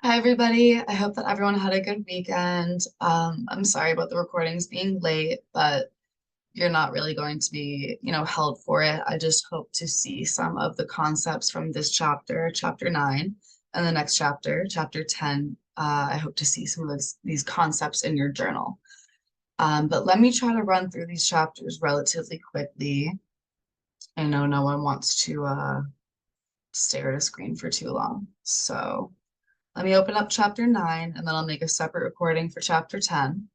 Hi, everybody. I hope that everyone had a good weekend. I'm sorry about the recordings being late, but you're not really going to be, held for it. I just hope to see some of the concepts from this chapter, chapter 9, and the next chapter, chapter 10. I hope to see some of these concepts in your journal. But let me try to run through these chapters relatively quickly. I know no one wants to stare at a screen for too long. So let me open up chapter 9 and then I'll make a separate recording for chapter 10.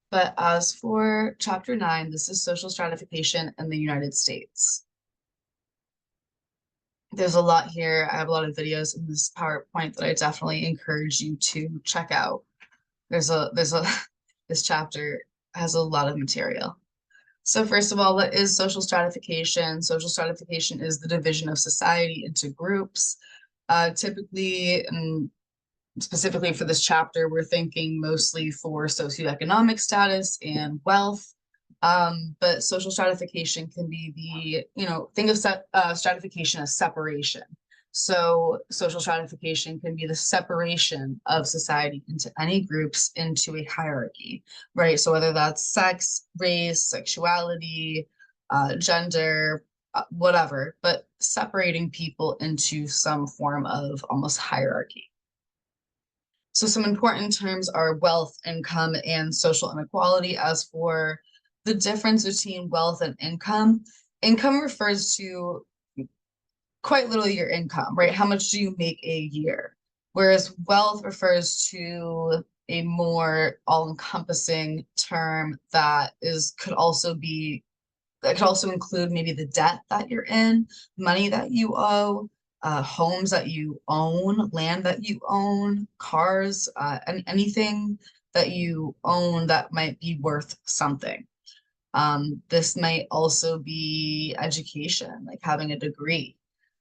But as for chapter 9, this is social stratification in the United States. There's a lot here. I have a lot of videos in this PowerPoint that I definitely encourage you to check out. There's a this chapter has a lot of material. So first of all, what is social stratification? Social stratification is the division of society into groups. Typically, and specifically for this chapter, we're thinking mostly for socioeconomic status and wealth. But social stratification can be think of stratification as separation. So social stratification can be the separation of society into any groups into a hierarchy, right? So whether that's sex, race, sexuality, gender, whatever, but separating people into some form of almost hierarchy. So some important terms are wealth, income, and social inequality. As for the difference between wealth and income refers to quite literally your income, right? How much do you make a year? Whereas wealth refers to a more all-encompassing term could also include maybe the debt that you're in, money that you owe, homes that you own, land that you own, cars, and anything that you own that might be worth something. This might also be education, like having a degree,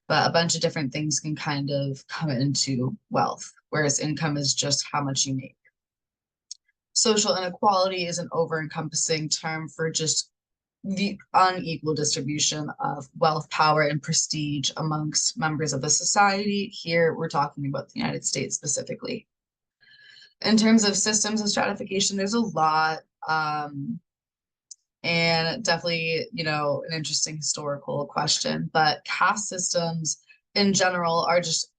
but a bunch of different things can kind of come into wealth, whereas income is just how much you make. Social inequality is an over-encompassing term for just the unequal distribution of wealth, power, and prestige amongst members of the society. Here, we're talking about the United States specifically. In terms of systems of stratification, there's a lot, and definitely, an interesting historical question, but caste systems in general are just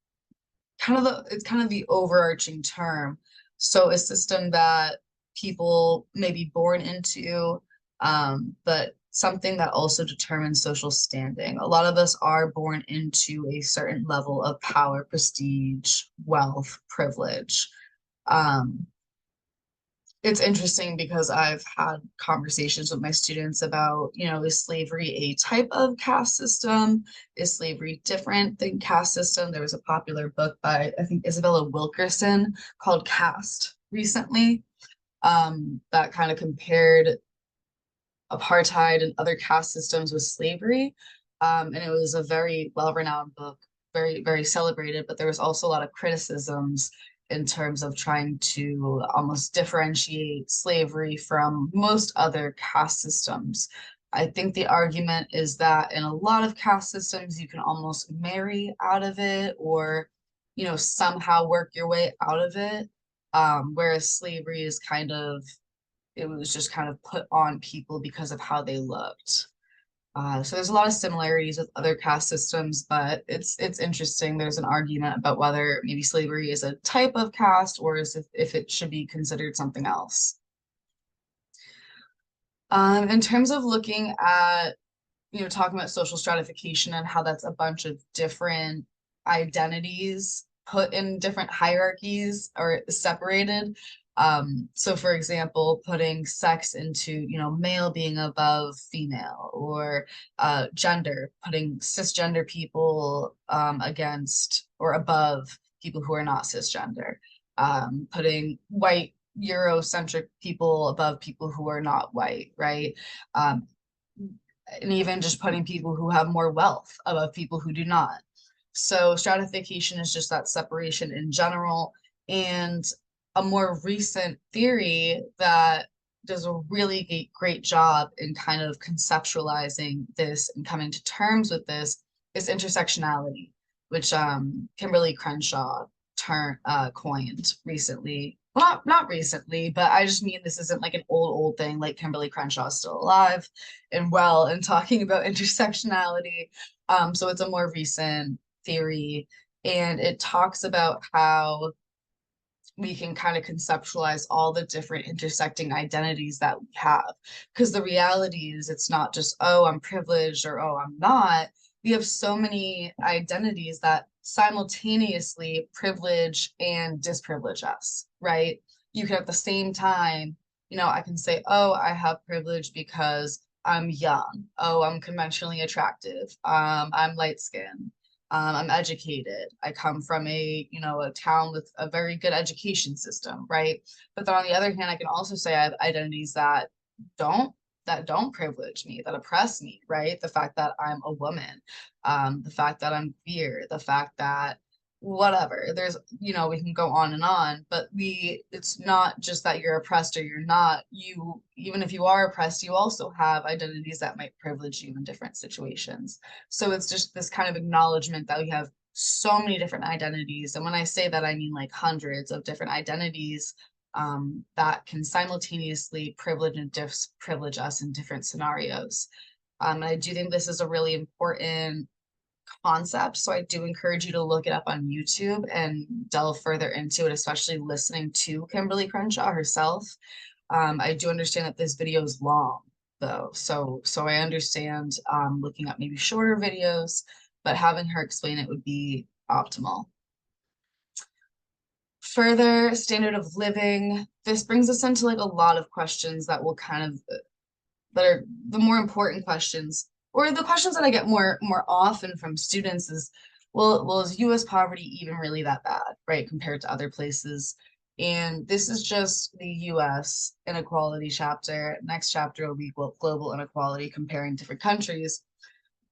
it's kind of the overarching term. So a system that people may be born into, but something that also determines social standing. A lot of us are born into a certain level of power, prestige, wealth, privilege. It's interesting because I've had conversations with my students about, is slavery a type of caste system? Is slavery different than caste system? There was a popular book by, I think, Isabella Wilkerson called Caste recently, that kind of compared apartheid and other caste systems with slavery. And it was a very well-renowned book, very, very celebrated, but there was also a lot of criticisms in terms of trying to almost differentiate slavery from most other caste systems. I think the argument is that in a lot of caste systems, you can almost marry out of it or, somehow work your way out of it. Whereas slavery is it was just kind of put on people because of how they looked. So there's a lot of similarities with other caste systems, but it's interesting. There's an argument about whether maybe slavery is a type of caste or if it should be considered something else. In terms of looking at, talking about social stratification and how that's a bunch of different identities put in different hierarchies or separated. So for example, putting sex into, male being above female or gender, putting cisgender people against or above people who are not cisgender, putting white Eurocentric people above people who are not white, right? And even just putting people who have more wealth above people who do not. So stratification is just that separation in general. And a more recent theory that does a really great job in kind of conceptualizing this and coming to terms with this is intersectionality, which Kimberly Crenshaw coined recently. Well, not recently, but I just mean this isn't like an old thing. Like Kimberly Crenshaw is still alive and well and talking about intersectionality. So it's a more recent theory, and it talks about how we can kind of conceptualize all the different intersecting identities that we have. Because the reality is, it's not just, oh, I'm privileged or oh, I'm not. We have so many identities that simultaneously privilege and disprivilege us, right? You can at the same time, I can say, oh, I have privilege because I'm young. Oh, I'm conventionally attractive. I'm light skinned. I'm educated. I come from a town with a very good education system, right? But then on the other hand, I can also say I have identities don't that don't privilege me, that oppress me, right? The fact that I'm a woman, the fact that I'm queer, the fact that whatever. We can go on, but it's not just that you're oppressed or you're not. Even if you are oppressed, you also have identities that might privilege you in different situations. So it's just this kind of acknowledgement that we have so many different identities. And when I say that, I mean like hundreds of different identities that can simultaneously privilege and disprivilege us in different scenarios. And I do think this is a really important concept. So I do encourage you to look it up on YouTube and delve further into it, especially listening to Kimberly Crenshaw herself. I do understand that this video is long though. So I understand looking up maybe shorter videos, but having her explain it would be optimal. Further standard of living. This brings us into like a lot of questions that will that are the more important questions, or the questions that I get more often from students is, well, is US poverty even really that bad, right, compared to other places? And this is just the US inequality chapter. Next chapter will be global inequality comparing different countries.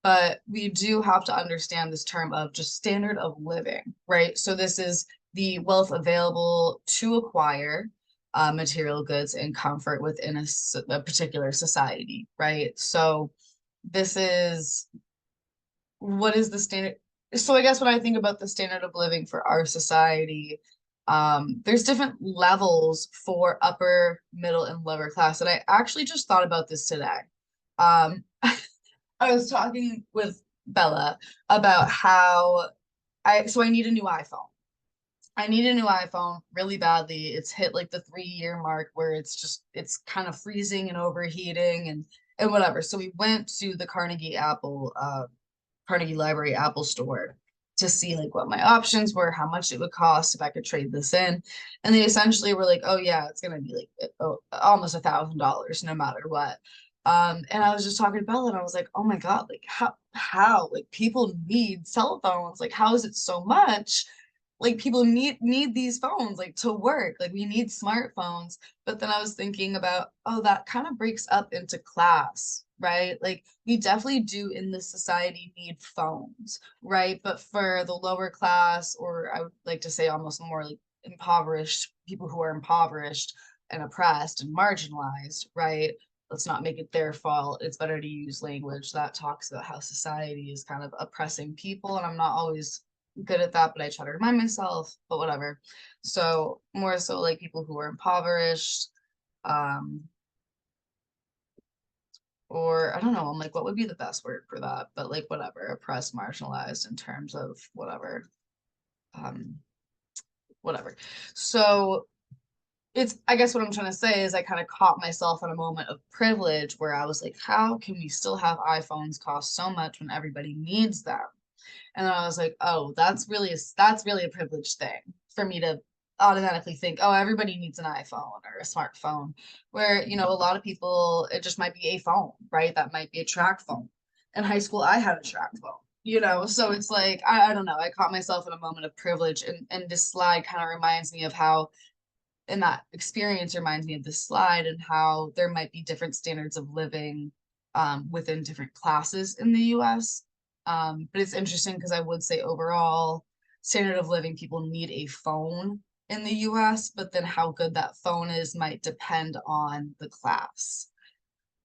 But we do have to understand this term of just standard of living, right? So this is the wealth available to acquire material goods and comfort within a particular society, right? So this is what is the standard? So I guess when I think about the standard of living for our society, there's different levels for upper, middle, and lower class. And I actually just thought about this today. Um, I was talking with Bella about how I need a new iPhone. I need a new iPhone really badly. It's hit like the 3 year mark where it's kind of freezing and overheating and whatever. So we went to the Carnegie Library Apple store to see like what my options were, how much it would cost if I could trade this in. And they essentially were like, oh yeah, it's gonna be like almost $1,000 no matter what. And I was just talking to Bella and I was like, oh my God, like how like people need cell phones. Like, how is it so much? Like people need these phones like to work. Like we need smartphones. But then I was thinking about, oh, that kind of breaks up into class, right? Like we definitely do in this society need phones, right? But for the lower class, or I would like to say almost more like impoverished people who are impoverished and oppressed and marginalized, right? Let's not make it their fault. It's better to use language that talks about how society is kind of oppressing people. And I'm not always good at that, but I try to remind myself, but whatever. So more so like people who are impoverished, um, or I don't know, I'm like, what would be the best word for that? But like whatever, oppressed, marginalized in terms of um, whatever. So I guess what I'm trying to say is I kind of caught myself in a moment of privilege where I was like, how can we still have iPhones cost so much when everybody needs them? And then I was like, oh, that's really a privileged thing for me to automatically think, oh, everybody needs an iPhone or a smartphone. Where, a lot of people, it just might be a phone, right? That might be a track phone. In high school, I had a track phone. So it's like, I don't know, I caught myself in a moment of privilege, and this slide kind of reminds me of how, and that experience reminds me of this slide and how there might be different standards of living within different classes in the US. But it's interesting because I would say overall, standard of living, people need a phone in the US, but then how good that phone is might depend on the class.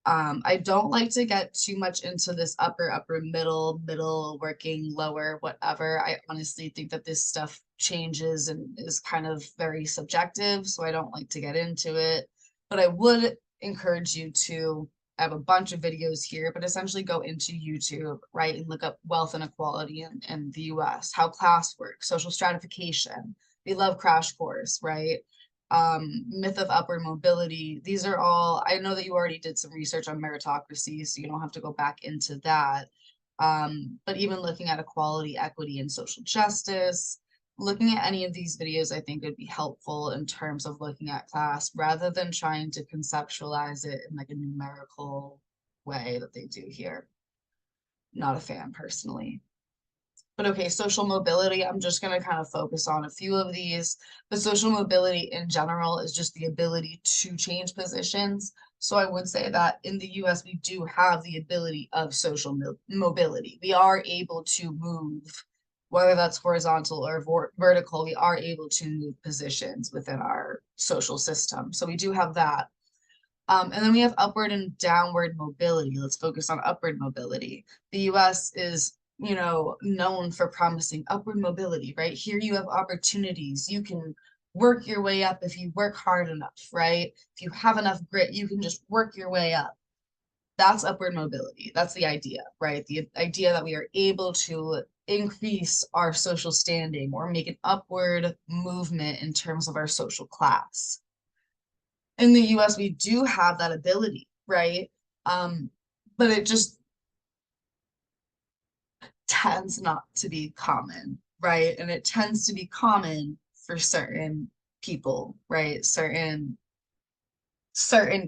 I don't like to get too much into this upper, middle, working, lower, whatever. I honestly think that this stuff changes and is kind of very subjective, so I don't like to get into it. But I would encourage you to, I have a bunch of videos here, but essentially go into YouTube, right, and look up wealth inequality in the US, how class works, social stratification. We love Crash Course, right? Myth of upward mobility. These are all, I know that you already did some research on meritocracy, so you don't have to go back into that. But even looking at equality, equity, and social justice, looking at any of these videos, I think would be helpful in terms of looking at class rather than trying to conceptualize it in like a numerical way that they do here. Not a fan personally. But okay, social mobility, I'm just going to kind of focus on a few of these. But social mobility in general is just the ability to change positions. So I would say that in the US, we do have the ability of social mobility. We are able to move, whether that's horizontal or vertical, we are able to move positions within our social system. So we do have that. And then we have upward and downward mobility. Let's focus on upward mobility. The US is, you know, known for promising upward mobility, right? Here you have opportunities. You can work your way up if you work hard enough, right? If you have enough grit, you can just work your way up. That's upward mobility. That's the idea, right? The idea that we are able to increase our social standing or make an upward movement in terms of our social class. In the US, we do have that ability, right? But it just tends not to be common, right? And it tends to be common for certain people, right? Certain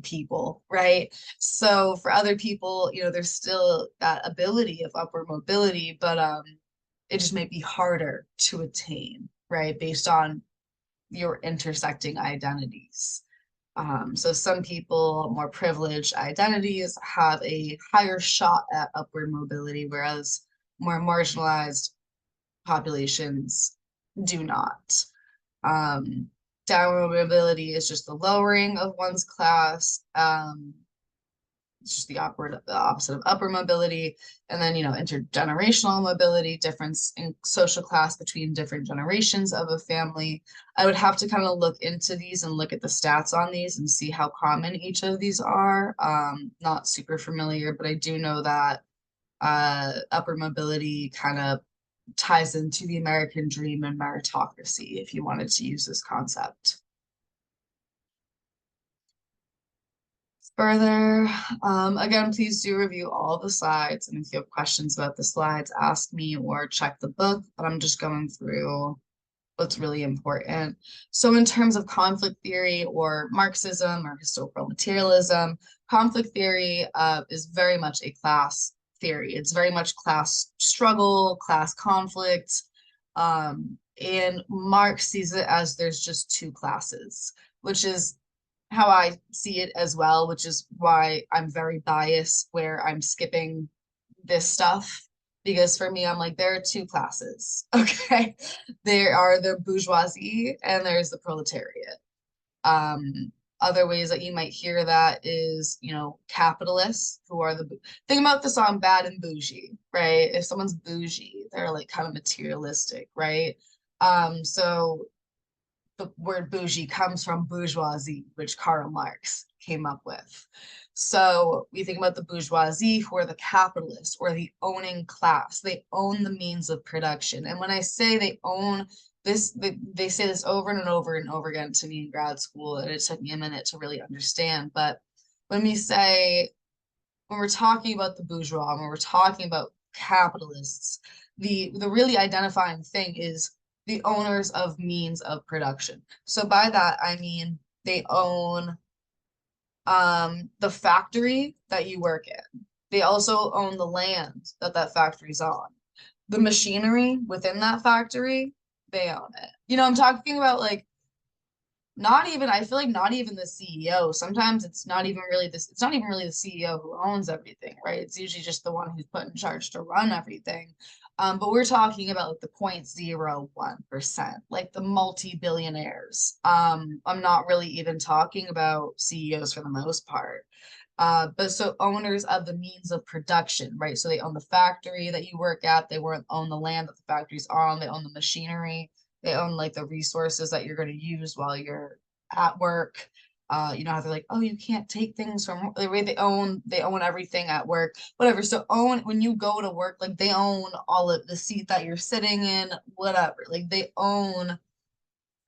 people, right? So for other people, you know, there's still that ability of upward mobility, but it just may be harder to attain, right? Based on your intersecting identities. So some people, more privileged identities, have a higher shot at upward mobility, whereas more marginalized populations do not. Downward mobility is just the lowering of one's class. It's just the opposite of upper mobility. And then, you know, intergenerational mobility, difference in social class between different generations of a family. I would have to kind of look into these and look at the stats on these and see how common each of these are. Not super familiar, but I do know that upper mobility kind of ties into the American dream and meritocracy, if you wanted to use this concept. Further, again, please do review all the slides. And if you have questions about the slides, ask me or check the book. But I'm just going through what's really important. So in terms of conflict theory or Marxism or historical materialism, conflict theory is very much a class theory. It's very much class struggle, class conflict. And Marx sees it as there's just two classes, which is how I see it as well, which is why I'm very biased where I'm skipping this stuff. Because for me, I'm like, there are two classes, okay? There are the bourgeoisie and there's the proletariat. Other ways that you might hear that is, you know, capitalists who are the, think about the song Bad and Bougie, right? If someone's bougie, they're like kind of materialistic, right? So the word bougie comes from bourgeoisie, which Karl Marx came up with. So we think about the bourgeoisie who are the capitalists or the owning class. They own the means of production. And when I say they own this, they say this over and over and over again to me in grad school, and it took me a minute to really understand. But when we say, when we're talking about the bourgeois, when we're talking about capitalists, the really identifying thing is the owners of means of production. So by that, I mean they own the factory that you work in. They also own the land that that factory's on. The machinery within that factory, they own it. You know, I'm talking about like not even, I feel like not even the CEO. Sometimes it's not even really this, it's not even really the CEO who owns everything, right? It's usually just the one who's put in charge to run everything. But we're talking about like the 0.01%, like the multi-billionaires. I'm not really even talking about CEOs for the most part. But so owners of the means of production, right? So they own the factory that you work at, they own the land that the factory's on, they own the machinery, they own like the resources that you're going to use while you're at work. You know how they're like, oh, you can't take things from the way they own everything at work, whatever. So own when you go to work, like they own all of the seat that you're sitting in, whatever. Like they own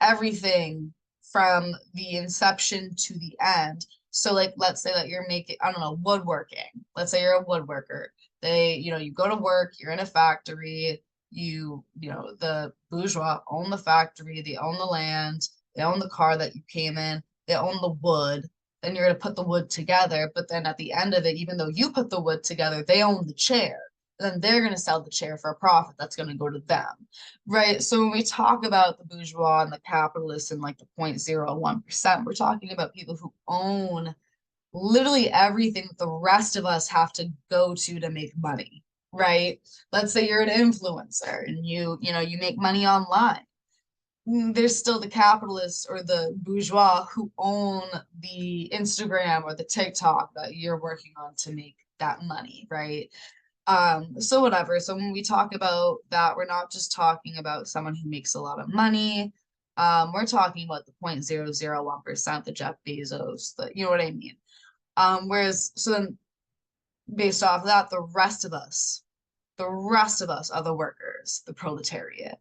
everything from the inception to the end. So like let's say that you're making, I don't know, woodworking. Let's say you're a woodworker. You go to work, you're in a factory, the bourgeois own the factory, they own the land, they own the car that you came in, they own the wood. Then you're gonna put the wood together, but then at the end of it, even though you put the wood together, they own the chair. Then they're gonna sell the chair for a profit that's gonna go to them. Right. So when we talk about the bourgeois and the capitalists and like the 0.01%, we're talking about people who own literally everything that the rest of us have to go to make money. Right. Let's say you're an influencer and you make money online. There's still the capitalists or the bourgeois who own the Instagram or the TikTok that you're working on to make that money, right? So whatever. So when we talk about that, we're not just talking about someone who makes a lot of money. We're talking about the 0.001%, the Jeff Bezos, you know what I mean? Whereas so then based off of that, the rest of us are the workers, the proletariat.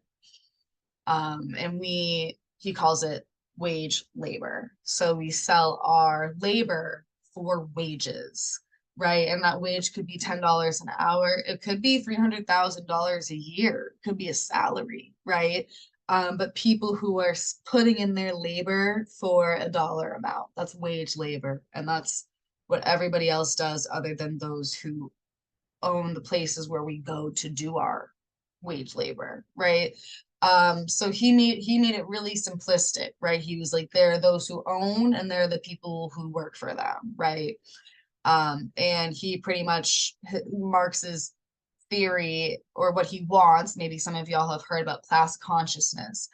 And he calls it wage labor. So we sell our labor for wages, right? And that wage could be $10 an hour. It could be $300,000 a year. It could be a salary, right? But people who are putting in their labor for a dollar amount, that's wage labor. And that's what everybody else does other than those who own the places where we go to do our wage labor, right? So he made it really simplistic, right? He was like, there are those who own and there are the people who work for them, right? And he pretty much Marx's theory or what he wants, maybe some of y'all have heard about class consciousness.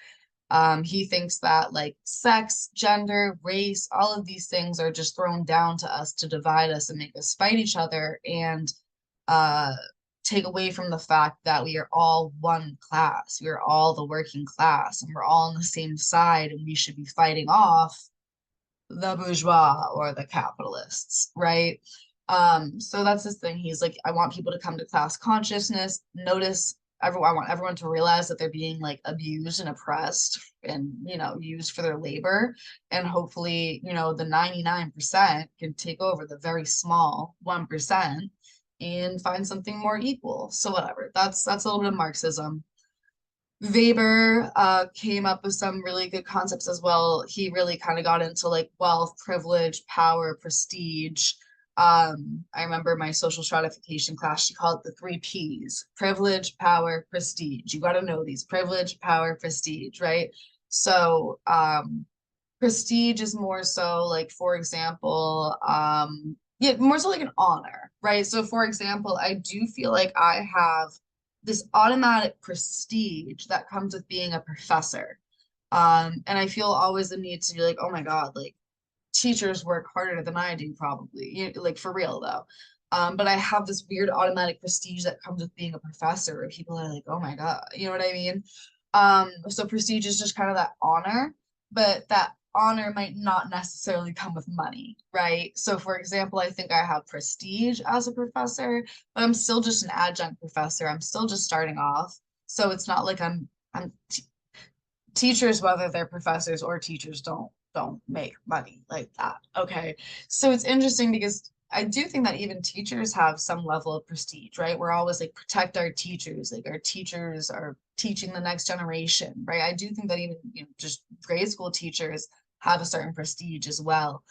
He thinks that like sex, gender, race, all of these things are just thrown down to us to divide us and make us fight each other and uh, take away from the fact that we are all one class. We are all the working class and we're all on the same side and we should be fighting off the bourgeois or the capitalists, right? So that's his thing. He's like, I want people to come to class consciousness, notice everyone, I want everyone to realize that they're being like abused and oppressed and, used for their labor. And hopefully, the 99% can take over the very small 1% and find something more equal. So whatever. That's a little bit of Marxism. Weber came up with some really good concepts as well. He really kind of got into like wealth, privilege, power, prestige. I remember my social stratification class, she called it the 3 Ps: privilege, power, prestige. You got to know these: privilege, power, prestige, right? So prestige is more so like, for example, yeah, more so like an honor, right? So for example, I do feel like I have this automatic prestige that comes with being a professor. And I feel always the need to be like, oh my God, like teachers work harder than I do, probably, like for real though. But I have this weird automatic prestige that comes with being a professor, and people are like, oh my God, you know what I mean? So prestige is just kind of that honor, but that honor might not necessarily come with money, right? So for example, I think I have prestige as a professor, but I'm still just an adjunct professor. I'm still just starting off. So it's not like I'm teachers, whether they're professors or teachers, don't make money like that. Okay. So it's interesting because I do think that even teachers have some level of prestige, right? We're always like, protect our teachers, like our teachers are teaching the next generation, right? I do think that even just grade school teachers have a certain prestige as well.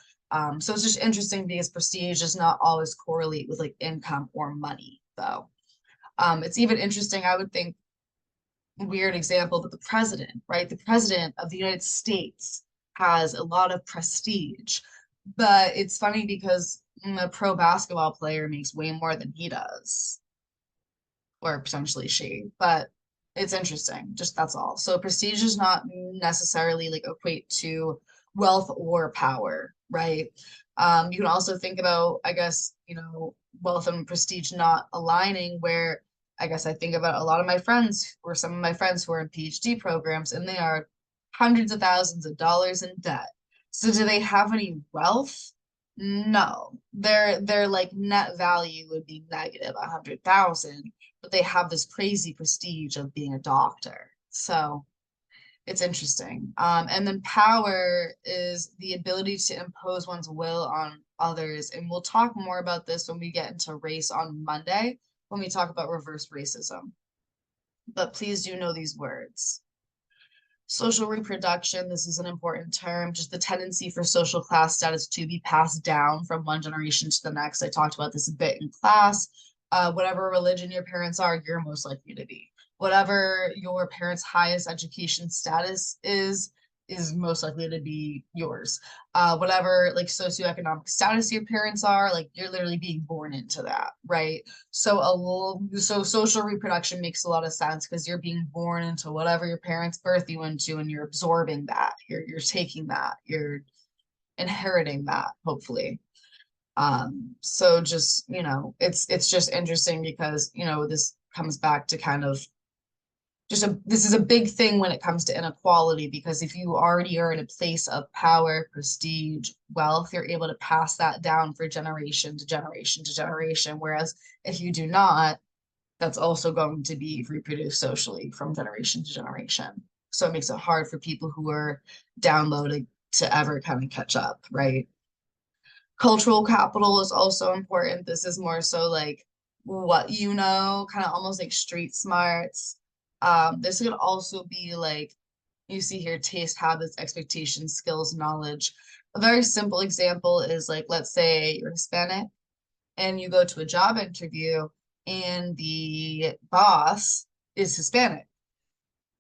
So it's just interesting because prestige does not always correlate with like income or money, though. It's even interesting, I would think, weird example, but the president, right? The president of the United States has a lot of prestige, but it's funny because a pro basketball player makes way more than he does. or potentially she, but it's interesting. Just that's all. So prestige does not necessarily like equate to wealth or power, right? You can also think about, I guess, wealth and prestige not aligning where I guess I think about a lot of my friends or some of my friends who are in PhD programs and they are hundreds of thousands of dollars in debt. So do they have any wealth? No. Their like net value would be negative 100,000, but they have this crazy prestige of being a doctor. So it's interesting. And then power is the ability to impose one's will on others. And we'll talk more about this when we get into race on Monday, when we talk about reverse racism. But please do know these words. Social reproduction, this is an important term, just the tendency for social class status to be passed down from one generation to the next. I talked about this a bit in class. Whatever religion your parents are, you're most likely to be. Whatever your parents' highest education status is most likely to be yours. Whatever like socioeconomic status your parents are, like you're literally being born into that, right? So social reproduction makes a lot of sense because you're being born into whatever your parents birth you into, and you're absorbing that. You're taking that. You're inheriting that, hopefully. So just, it's just interesting because, this comes back to kind of this is a big thing when it comes to inequality because if you already are in a place of power, prestige, wealth, you're able to pass that down for generation to generation to generation. Whereas if you do not, that's also going to be reproduced socially from generation to generation. So it makes it hard for people who are downloading to ever kind of catch up, right? Cultural capital is also important. This is more so like what kind of almost like street smarts. This could also be like you see here, taste, habits, expectations, skills, knowledge. A very simple example is like, let's say you're Hispanic and you go to a job interview and the boss is Hispanic.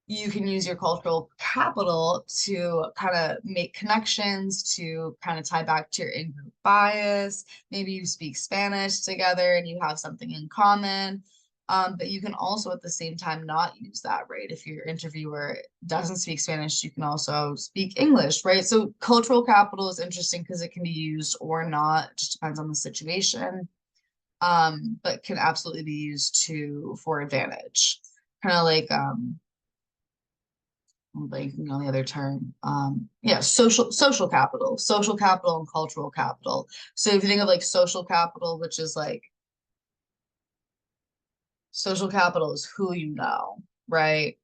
You can use your cultural capital to kind of make connections, to kind of tie back to your in-group bias. Maybe you speak Spanish together and you have something in common. But you can also at the same time not use that, right? If your interviewer doesn't speak Spanish, you can also speak English, right? So cultural capital is interesting because it can be used or not, it just depends on the situation. But can absolutely be used for advantage. Kind of like I'm blanking on the other term. Yeah, social capital and cultural capital. So if you think of like social capital, which is like social capital is who you know, right?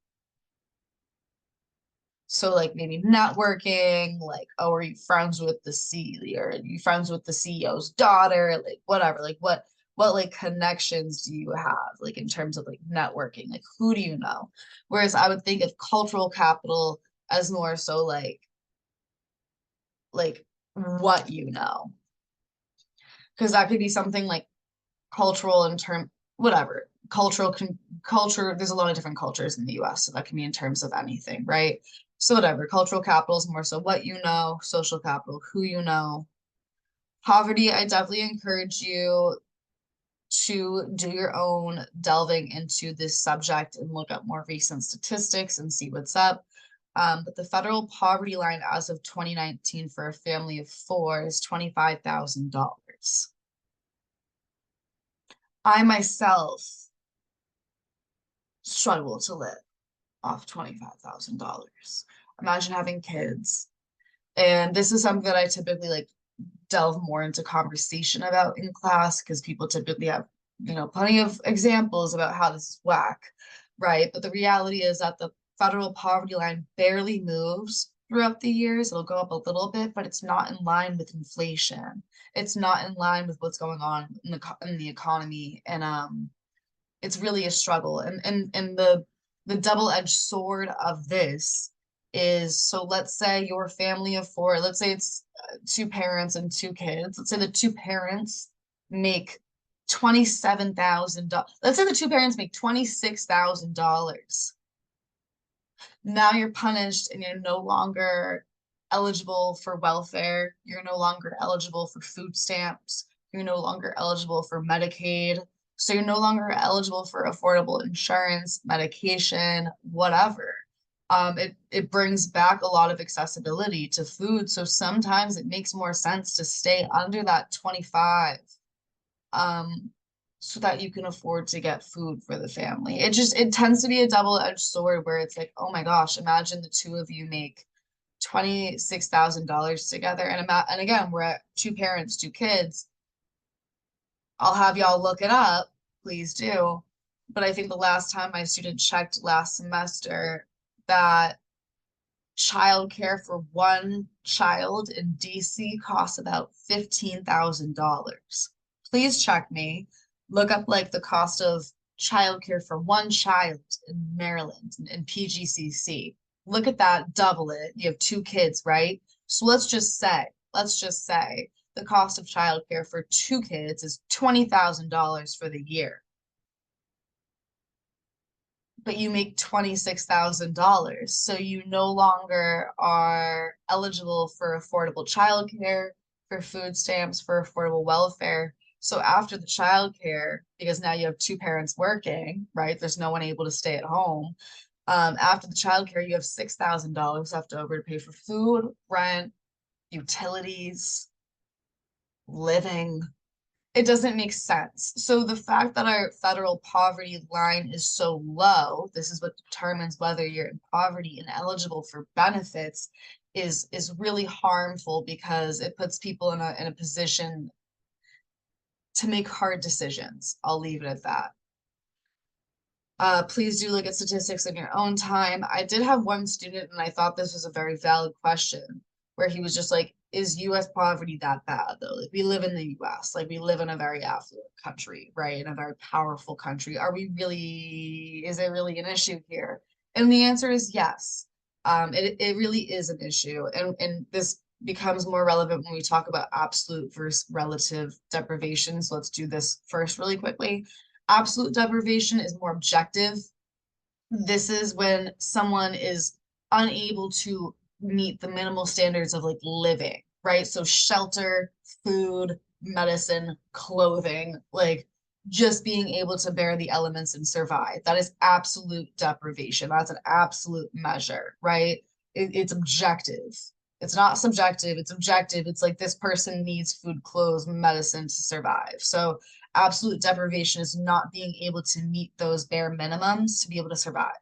So like maybe networking, like, oh, are you friends with the CEO or are you friends with the CEO's daughter? Like whatever, like what like connections do you have like in terms of like networking? Like who do you know? Whereas I would think of cultural capital as more so like what you know. Because that could be something like cultural in term whatever. Culture, there's a lot of different cultures in the US, so that can be in terms of anything, right? So whatever, cultural capital is more so what you know, social capital, who you know. Poverty, I definitely encourage you to do your own delving into this subject and look up more recent statistics and see what's up. But the federal poverty line as of 2019 for a family of four is $25,000. I myself struggle to live off $25,000. Imagine having kids. And this is something that I typically like delve more into conversation about in class because people typically have, plenty of examples about how this is whack, right? But the reality is that the federal poverty line barely moves throughout the years. It'll go up a little bit, but it's not in line with inflation. It's not in line with what's going on in the economy. And it's really a struggle. And the double-edged sword of this is, so let's say your family of four, let's say it's two parents and two kids. Let's say the two parents make $27,000. Let's say the two parents make $26,000. Now you're punished and you're no longer eligible for welfare. You're no longer eligible for food stamps. You're no longer eligible for Medicaid. So you're no longer eligible for affordable insurance, medication, whatever. It brings back a lot of accessibility to food. So sometimes it makes more sense to stay under that 25, um, so that you can afford to get food for the family. It tends to be a double-edged sword where it's like, oh my gosh, imagine the two of you make $26,000 together. And again, we're at two parents, two kids. I'll have y'all look it up, please do. But I think the last time my student checked last semester that childcare for one child in DC costs about $15,000. Please check me. Look up like the cost of childcare for one child in Maryland in PGCC. Look at that, double it. You have two kids, right? So let's just say the cost of childcare for two kids is $20,000 for the year, but you make $26,000. So you no longer are eligible for affordable childcare, for food stamps, for affordable welfare. So after the childcare, because now you have two parents working, right? There's no one able to stay at home. After the childcare, you have $6,000 left over to pay for food, rent, utilities, living. It doesn't make sense. So the fact that our federal poverty line is so low, this is what determines whether you're in poverty and eligible for benefits, is really harmful because it puts people in a position to make hard decisions. I'll leave it at that. Please do look at statistics in your own time. I did have one student, and I thought this was a very valid question, where he was just like, is US poverty that bad though? Like we live in the US, like we live in a very affluent country, right? In a very powerful country. Is it really an issue here? And the answer is yes. It really is an issue. And this becomes more relevant when we talk about absolute versus relative deprivation. So let's do this first really quickly. Absolute deprivation is more objective. This is when someone is unable to meet the minimal standards of like living, right? So shelter, food, medicine, clothing, like just being able to bear the elements and survive. That is absolute deprivation. That's an absolute measure, right? It's objective. It's not subjective, it's objective. It's like this person needs food, clothes, medicine to survive. So absolute deprivation is not being able to meet those bare minimums to be able to survive.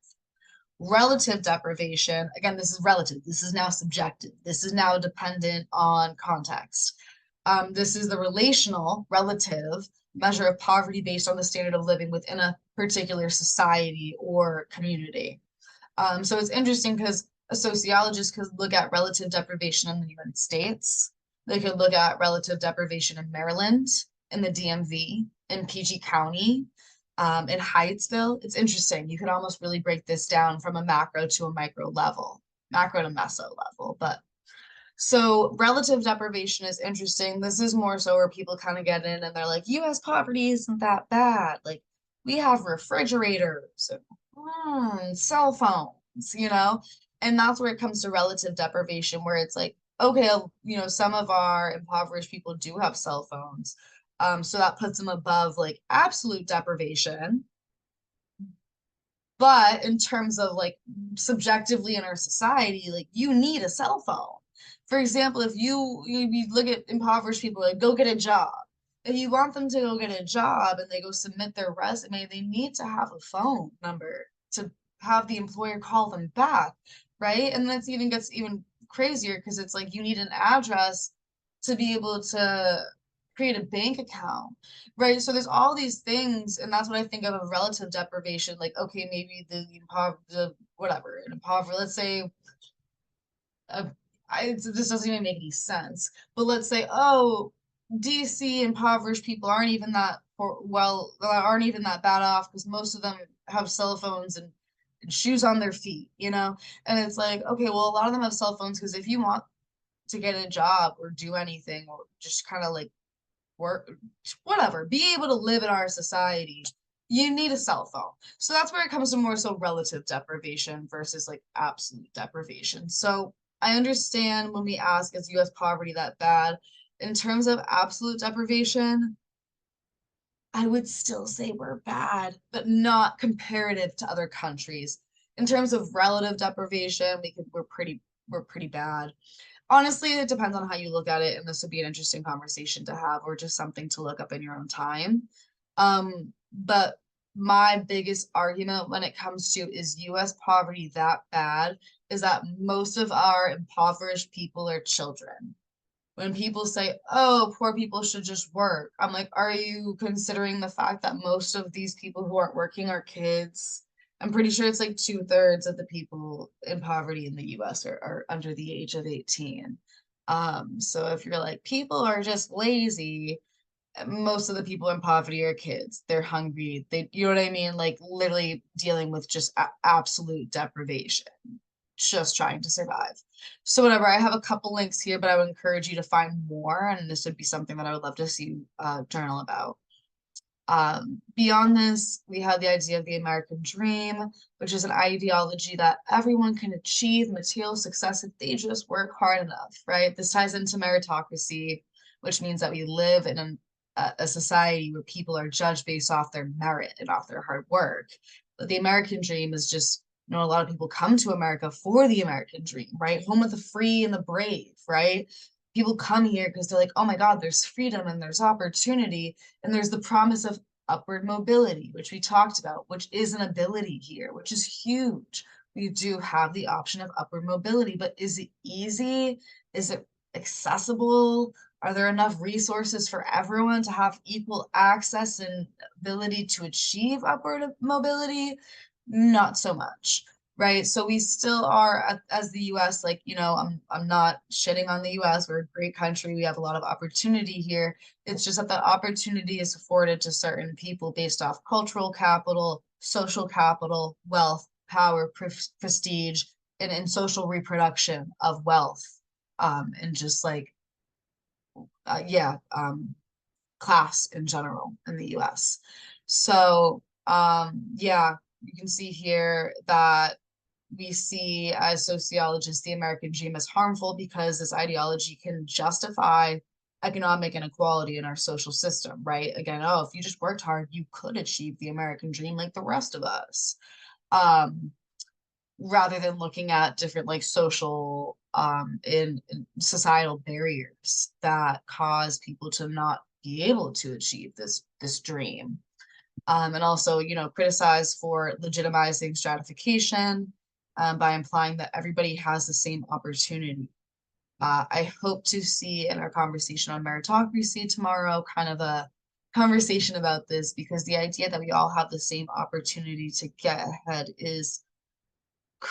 Relative deprivation, again, this is relative. This is now subjective. This is now dependent on context. This is the relational, relative measure of poverty based on the standard of living within a particular society or community. So it's interesting because a sociologist could look at relative deprivation in the United States. They could look at relative deprivation in Maryland, in the DMV, in PG County, in Hyattsville. It's interesting. You could almost really break this down from a macro to a micro level, macro to meso level. But so relative deprivation is interesting. This is more so where people kind of get in and they're like, US poverty isn't that bad. Like we have refrigerators and cell phones, and that's where it comes to relative deprivation, where it's like, okay, some of our impoverished people do have cell phones. So that puts them above like absolute deprivation. But in terms of like subjectively in our society, like you need a cell phone. For example, if you look at impoverished people, like go get a job. If you want them to go get a job and they go submit their resume, they need to have a phone number to have the employer call them back, right? And that's even gets even crazier because it's like you need an address to be able to create a bank account, right? So there's all these things, and that's what I think of a relative deprivation. Like, okay, maybe the whatever, in impoverished, let's say, uh, this doesn't even make any sense. But let's say, oh, DC impoverished people aren't even that aren't even that bad off because most of them have cell phones and shoes on their feet, And it's like, okay, well, a lot of them have cell phones because if you want to get a job or do anything or just kind of like work, whatever, be able to live in our society, you need a cell phone. So that's where it comes to more so relative deprivation versus like absolute deprivation. So I understand when we ask, is US poverty that bad? In terms of absolute deprivation, I would still say we're bad, but not comparative to other countries. In terms of relative deprivation, we're pretty bad. Honestly, it depends on how you look at it, and this would be an interesting conversation to have, or just something to look up in your own time. But my biggest argument when it comes to is US poverty that bad is that most of our impoverished people are children. When people say, oh, poor people should just work, I'm like, are you considering the fact that most of these people who aren't working are kids? I'm pretty sure it's like 2/3 of the people in poverty in the US are under the age of 18. So if you're like, people are just lazy, most of the people in poverty are kids. They're hungry. You know what I mean? Like literally dealing with just absolute deprivation, just trying to survive. So whatever, I have a couple links here, but I would encourage you to find more, and this would be something that I would love to see you journal about. Beyond this, we have the idea of the American dream, which is an ideology that everyone can achieve material success if they just work hard enough, right? This ties into meritocracy, which means that we live in a society where people are judged based off their merit and off their hard work. But the American dream is just, you know, a lot of people come to America for the American dream, right? Home of the free and the brave, right? People come here because they're like, oh my God, there's freedom and there's opportunity and there's the promise of upward mobility, which we talked about, which is an ability here, which is huge. We do have the option of upward mobility, but is it easy? Is it accessible? Are there enough resources for everyone to have equal access and ability to achieve upward mobility? Not so much, right? So we still are, as the US, like, you know, I'm not shitting on the US. We're a great country. We have a lot of opportunity here. It's just that the opportunity is afforded to certain people based off cultural capital, social capital, wealth, power, prestige, and social reproduction of wealth. And just like, yeah, class in general in the US. So, yeah, you can see here that we see as sociologists the American dream as harmful because this ideology can justify economic inequality in our social system, right? Again, oh, if you just worked hard, you could achieve the American dream like the rest of us. Um, Rather than looking at different like social in societal barriers that cause people to not be able to achieve this dream. And also, you know, criticize for legitimizing stratification by implying that everybody has the same opportunity. I hope to see in our conversation on meritocracy tomorrow kind of a conversation about this because the idea that we all have the same opportunity to get ahead is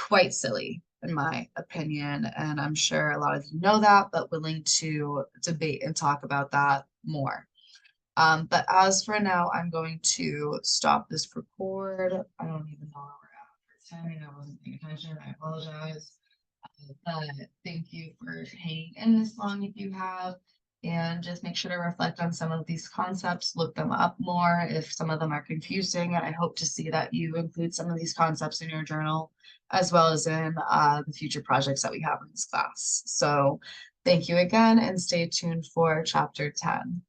quite silly, in my opinion. And I'm sure a lot of you know that, but willing to debate and talk about that more. But as for now, I'm going to stop this record. I don't even know where we're at for timing. I wasn't paying attention. I apologize. But thank you for hanging in this long if you have. And just make sure to reflect on some of these concepts, look them up more if some of them are confusing. And I hope to see that you include some of these concepts in your journal, as well as in the future projects that we have in this class. So thank you again and stay tuned for chapter 10.